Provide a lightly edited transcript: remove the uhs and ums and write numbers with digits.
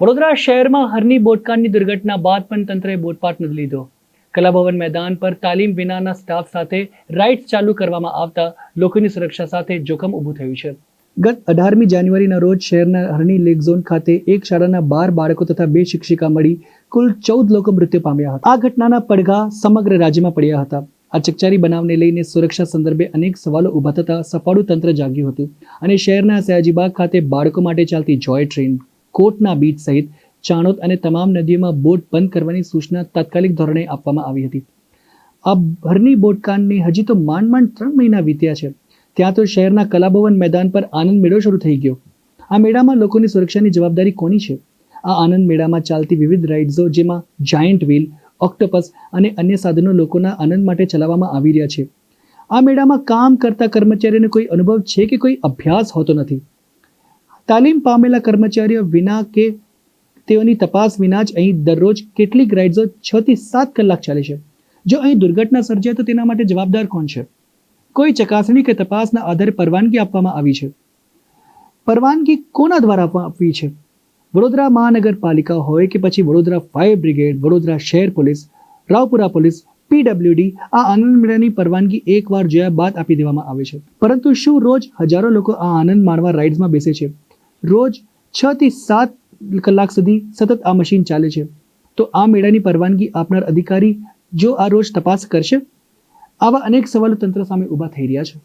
વડોદરા શહેરમાં હરની બોટકારની દુર્ઘટના બાદ પણ તંત્રએ બોટપાટ નથી લીધો. કલાભવન મેદાન પર તાલીમ વિનાના સ્ટાફ સાથે રાઇડ્સ ચાલુ કરવામાં આવતા લોકોની સુરક્ષા સાથે જોખમ ઊભું થયું છે. ગત 18મી જાન્યુઆરીના રોજ શહેરના હરની લેક ઝોન ખાતે એક શાળાના 12 બાળકો તથા 2 શિક્ષિકા મળી કુલ 14 લોકો મૃત્યુ પામ્યા હતા. આ ઘટનાના પડઘા સમગ્ર રાજ્યમાં પડ્યા હતા. આ ચકચારી બનાવને લઈને સુરક્ષા સંદર્ભે અનેક સવાલો ઊભા થતા સફાળું તંત્ર જાગ્યું હતું અને શહેરના સયાજીબાગ ખાતે બાળકો માટે ચાલતી જોય ટ્રેન, કોટના બીચ સહિત ચાણોદ અને તમામ નદીઓમાં બોટ બંધ કરવાની સૂચના તાત્કાલિક ધોરણે આપવામાં આવી હતી. આ હરની બોટકાંડને હજી તો માંડ 3 મહિના વીત્યા છે. ત્યાં તો શહેરના કલાભવન મેદાન પર આનંદ મેળો શરૂ થઈ ગયો. આ મેળામાં લોકોની સુરક્ષાની જવાબદારી કોની છે? આ આનંદ મેળામાં ચાલતી વિવિધ રાઇડ્સો, જેમાં જાયન્ટ વ્હીલ, ઓક્ટોપસ અને અન્ય સાધનો લોકોના આનંદ માટે ચલાવવામાં આવી રહ્યા છે. આ મેળામાં કામ કરતા કર્મચારીઓને કોઈ અનુભવ છે કે કોઈ અભ્યાસ હોતો નથી. તાલીમ પામેલા કર્મચારીઓ વિના કે તેઓની તપાસ વિના જ અહીં દરરોજ કેટલીક રાઇડ્સો 6 થી 7 કલાક ચાલે છે. જો અહીં દુર્ઘટના સર્જાય તો તેના માટે જવાબદાર કોણ છે? કોઈ ચકાસણી કે તપાસના આધારે પરવાનગી આપવામાં આવી છે. પરવાનગી કોના દ્વારા આપવી છે? વડોદરા મહાનગરપાલિકા હોય કે પછી વડોદરા ફાયર બ્રિગેડ, વડોદરા શહેર પોલીસ, રાવપુરા પોલીસ, પીડબ્લ્યુડી આ આનંદ મેળાની પરવાનગી એકવાર જોયા બાદ આપી દેવામાં આવે છે. પરંતુ શું રોજ હજારો લોકો આ આનંદ માણવા રાઇડ્સમાં બેસે છે? રોજ 6 થી 7 કલાક સુધી સતત આ મશીન ચાલે છે. તો આ મેળાની પરવાનગી આપનાર અધિકારી જો આ રોજ તપાસ કરશે? આવા અનેક સવાલો તંત્ર સામે ઊભા થઈ રહ્યા છે.